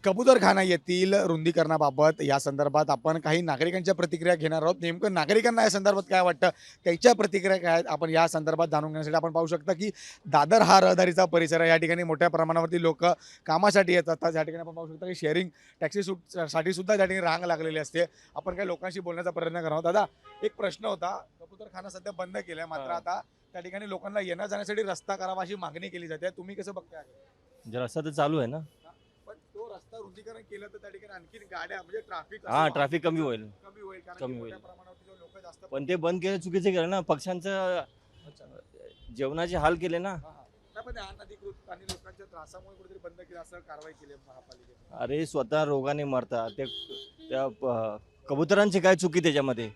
कबूतरखाना येथील रुंदीकरणाबाबत या संदर्भात आपण काही नागरिकांच्या प्रतिक्रिया घेणार आहोत. नेमकं नागरिकांना या संदर्भात काय वाटतं, त्यांच्या प्रतिक्रिया काय आहेत, आपण या संदर्भात जाणून घेण्यासाठी आपण पाहू शकता की दादर हा रहदारीचा परिसर आहे. या ठिकाणी मोठ्या प्रमाणावरती लोक कामासाठी येत असतात. या ठिकाणी आपण पाहू शकता की शेअरिंग टॅक्सी साठी सुद्धा त्या ठिकाणी रांग लागलेली असते. आपण काही लोकांशी बोलण्याचा प्रयत्न करणार आहोत. दादा, एक प्रश्न होता. कबूतरखाना सध्या बंद केलाय, मात्र आता त्या ठिकाणी लोकांना येण्या जाण्यासाठी रस्ता करावा अशी मागणी केली जाते. तुम्ही कसं बघताय? जर रस्ता तर चालू आहे ना. पण तो रस्ता रुंदीकरण केलं तर त्या ठिकाणी आणखी गाड्या म्हणजे ट्रॅफिक ट्रॅफिक कमी होईल. कमी होईल, कारण कमी की होईल. मोठ्या प्रमाणावरती लोक जास्त पण ते बंद केलं चुकीचे केलं ना. पक्ष्यांचं जेवणाचे हाल केले ना. नाही, पण अनधिकृत आणि लोकांच्या त्रासामुळे कुठेतरी बंद केलं असं कारवाई केली आहे महापालिकेने. अरे स्वतः रोगाने मरतात ते. कबुतरांची काय चुकी त्याच्यामध्ये?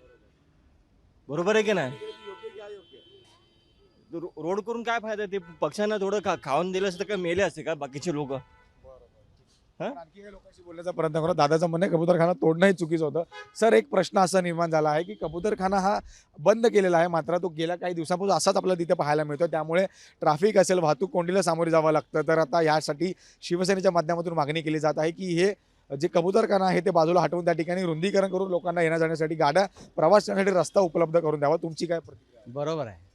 बरोबर आहे की नाही? योग्य की अयोग्य? रोड करून काय फायदा? ते पक्ष्यांना थोडं खाऊन दिलं असतं का मेले असते का बाकीचे लोक? हा? आणखी काही लोकांशी बोलण्याचा प्रयत्न करू. दादाचं म्हणणं आहे कबूतरखाना तोडणं हे चुकीचं होतं. सर, एक प्रश्न असा निर्माण झाला आहे की कबूतरखाना हा बंद केलेला आहे, मात्र तो गेल्या काही दिवसापासून असाच आपल्याला तिथे पाहायला मिळतो. त्यामुळे ट्रॅफिक असेल, वाहतूक कोंडीला सामोरे जावं लागतं. तर आता यासाठी शिवसेनेच्या माध्यमातून मागणी केली जात आहे की हे जे कबूतरखाना आहे ते बाजूला हटवून त्या ठिकाणी रुंदीकरण करून लोकांना येण्या जाण्यासाठी, गाड्या प्रवास करण्यासाठी रस्ता उपलब्ध करून द्यावा. तुमची काय प्रतिक्रिया? बरोबर आहे.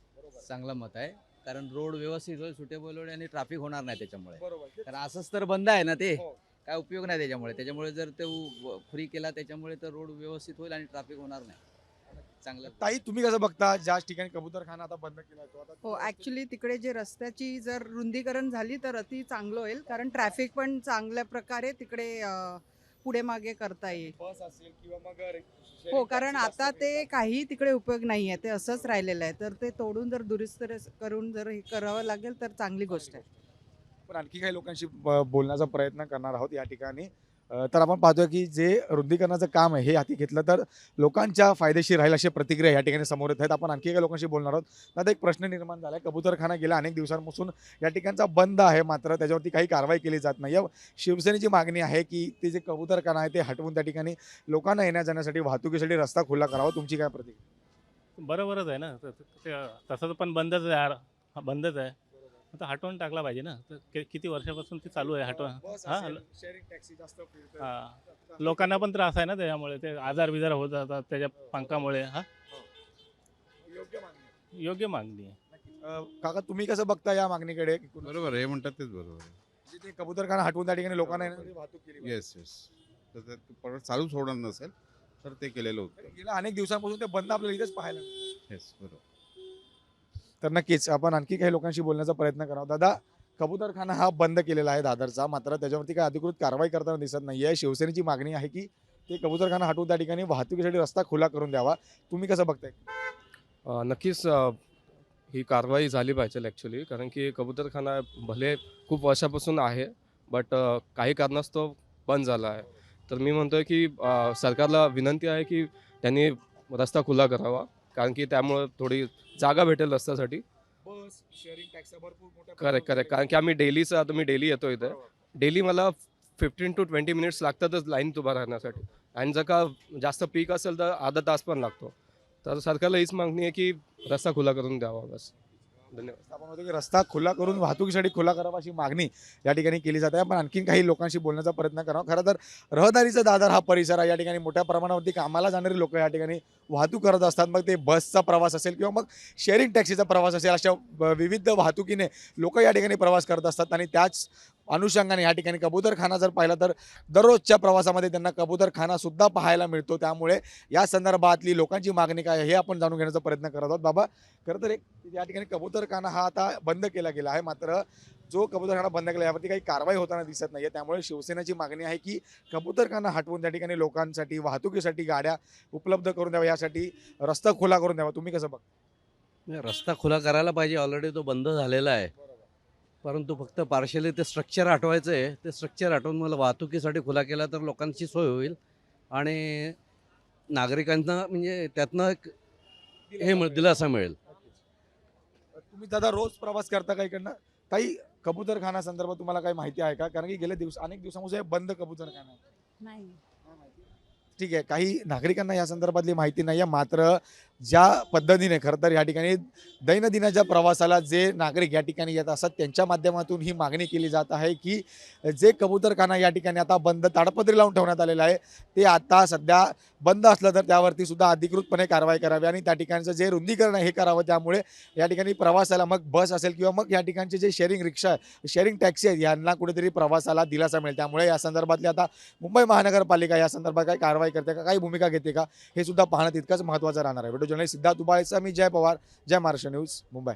चांगलं मत आहे. कारण रोड व्यवस्थित होईल, सुटेबल होईल आणि ट्रॅफिक होणार नाही त्याच्यामुळे. बरोबर. कारण असंच तर बंद आहे ना ते. हो. काय उपयोग नाही त्याच्यामुळे जर ते फ्री केला त्याच्यामुळे तर रोड व्यवस्थित होईल आणि ट्रॅफिक होणार नाही. चांगलं. ताई, तुम्ही कसं बघता ज्या ठिकाणी कबूतरखाना आता बंद केला तो आता हो, ॲक्च्युली तिकडे जे रस्त्याची जर रुंदीकरण झाली तर अति चांगलं होईल, कारण ट्रॅफिक पण चांगल्या प्रकारे तिकडे पुढे मागे करता येईल. बस असेल किंवा मग हो, कारण आता ते काही तिकडे उपयोग नाही आहे, ते असंच राहिलेलं आहे. तर ते तोडून जर दुरुस्त करून जर हे करावं लागेल तर चांगली गोष्ट आहे. पण आणखी काही लोकांशी बोलण्याचा प्रयत्न करणार आहोत या ठिकाणी. तर आपण पाहतोय की जे रुंदीकरणाचं काम आहे हे हाती घेतलं तर लोकांच्या फायदेशीर राहील अशी प्रतिक्रिया या ठिकाणी समोर येत आहेत. आपण आणखी काही लोकांशी बोलणार आहोत. आता एक प्रश्न निर्माण झाला आहे. कबूतरखाना गेल्या अनेक दिवसांपासून या ठिकाणचा बंद आहे, मात्र त्याच्यावरती काही कारवाई केली जात नाही. शिवसेनेची मागणी आहे की ते जे कबूतरखाना आहे ते हटवून त्या ठिकाणी लोकांना येण्या जाण्यासाठी, वाहतुकीसाठी रस्ता खुला करावा. तुमची काय प्रतिक्रिया? बरोबरच आहे ना. तसं पण बंदच आहे यार. हा बंदच आहे. आता हटवून टाकला पाहिजे ना. तर किती वर्षापासून ते चालू आहे हटवून. हां. शेअरिंग टॅक्सी जास्त फिरतं. हां. लोकांना पण त्रास आहे ना त्याच्यामुळे. ते आजार बिजार होत जातात त्याच्या पंखामुळे. हां. योग्य मागणी आहे. योग्य मागणी आहे. काका, तुम्ही कसं बघता या मागणीकडे? बरोबर आहे, हे म्हणतात तेच बरोबर आहे. म्हणजे ते कबूतरखाना हटवून त्या ठिकाणी लोकांना येण्यासाठी वाहतूक केली पाहिजे. Yes yes. तर ते परत चालूच होणार नसेल तर ते केलेलं होतं. गेल्या अनेक दिवसांपासून ते बंद आपल्याला इथेच पाहायला मिळतं. येस, बरोबर. तर नक्कीच आपण आणखी काही लोकांशी बोलण्याचा प्रयत्न करावा. दादा, कबूतरखाना हा बंद केलेला आहे दादरचा, मात्र त्याच्यावरती काही अधिकृत कारवाई करताना दिसत नाहीये. शिवसेनेची मागणी आहे की ते कबूतरखाना हटवून त्या ठिकाणी वाहतुकीसाठी रस्ता खुला करून द्यावा. तुम्ही कसं बघताय? नक्कीच ही कारवाई झाली पाहिजे ॲक्च्युली, कारण की कबूतरखाना भले खूप वर्षापासून आहे, बट काही कारणास्तव बंद झाला आहे. तर मी म्हणतोय की सरकारला विनंती आहे की त्यांनी रस्ता खुला करावा, कारण की त्यामुळं थोडी जागा भेटेल रस्त्यासाठी. बस, शेअरिंग टॅक्सी भरपूर मोठ्या करेक्ट करेक्ट. कारण की आम्ही आता मी डेली येतो इथे. डेली मला 15 to 20 मिनिट्स लागतातच लाईन उभा राहण्यासाठी, आणि जर का जास्त पीक असेल तर अर्धा तास पण लागतो. तर सरकारला हीच मागणी आहे की रस्ता खुला करून द्यावा बस. धन्यवाद. आपण म्हणतो की रस्ता खुला करून वाहतुकीसाठी खुला करावा अशी मागणी या ठिकाणी केली जाते. आपण आणखीन काही लोकांशी बोलण्याचा प्रयत्न करावा. खरं तर रहदारीचा दादर हा परिसर आहे. या ठिकाणी मोठ्या प्रमाणावरती कामाला जाणारे लोक या ठिकाणी वाहतूक करत असतात. मग ते बसचा प्रवास असेल किंवा मग शेअरिंग टॅक्सीचा प्रवास असेल, अशा विविध वाहतुकीने लोक या ठिकाणी प्रवास करत असतात. आणि त्याच अनुषंगाने या ठिकाणी कबूतरखाना जर पाहिला तर दररोजच्या प्रवासामध्ये त्यांना कबूतरखाना सुद्धा पाहायला मिळतो. त्यामुळे या संदर्भातली लोकांची मागणी काय आहे हे आपण जाणून घेण्याचा प्रयत्न करत आहोत. बाबा, खरं तर एक या ठिकाणी कबूतरखाना हा आता बंद केला गेला आहे, मात्र जो कबूतरखाना बंद केला यावरती काही कारवाई होताना दिसत नाहीये. त्यामुळे शिवसेनेची मागणी आहे की कबूतरखाना हटवून त्या ठिकाणी लोकांसाठी, वाहतुकीसाठी गाड्या उपलब्ध करून द्यावा, यासाठी रस्ता खुला करून द्यावा. तुम्ही कसं बघता? रस्ता खुला करायला पाहिजे. ऑलरेडी तो बंद झालेला आहे, परंतु फक्त पार्शली ते स्ट्रक्चर हटवायचं आहे. ते स्ट्रक्चर हटवून मला वाहतुकीसाठी खुला केला तर लोकांची सोय होईल आणि नागरिकांना म्हणजे त्यातनं एक दिलासा मिळेल. तुम्ही दादा रोज प्रवास करता का इकडनं? ताई, कबूतरखाना संदर्भात तुम्हाला काही माहिती आहे का? कारण की गेल्या अनेक दिवसांपासून हे बंद कबूतरखाना आहे. नाही. ठीक आहे, काही नागरिकांना या संदर्भातली माहिती नाही आहे, मात्र ज्या पद्धतीने खरं तर या ठिकाणी दैनंदिनाच्या प्रवासाला जे नागरिक या ठिकाणी येत असतात त्यांच्या माध्यमातून ही मागणी केली जात आहे की जे कबूतरखाना या ठिकाणी आता बंद ताडपत्री लावून ठेवण्यात आलेलं आहे ते आता सध्या बंद असलं तर त्यावरती सुद्धा अधिकृतपणे कारवाई करावी आणि त्या ठिकाणचं जे रुंदीकरण आहे हे करावं. त्यामुळे या ठिकाणी प्रवासाला मग बस असेल किंवा मग या ठिकाणचे जे शेअरिंग रिक्षा शेअरिंग टॅक्सी आहेत यांना कुठेतरी प्रवासाला दिलासा मिळेल. त्यामुळे या संदर्भातली आता मुंबई महानगरपालिका या संदर्भात काही कारवाई करते का, काही भूमिका घेते का, हे सुद्धा पाहणं तितकंच महत्त्वाचं राहणार आहे. व्हिडिओ जर्नलिस्ट सिद्धार्थ उबाळे मी जय पवार, जय महाराष्ट्र न्यूज, मुंबई.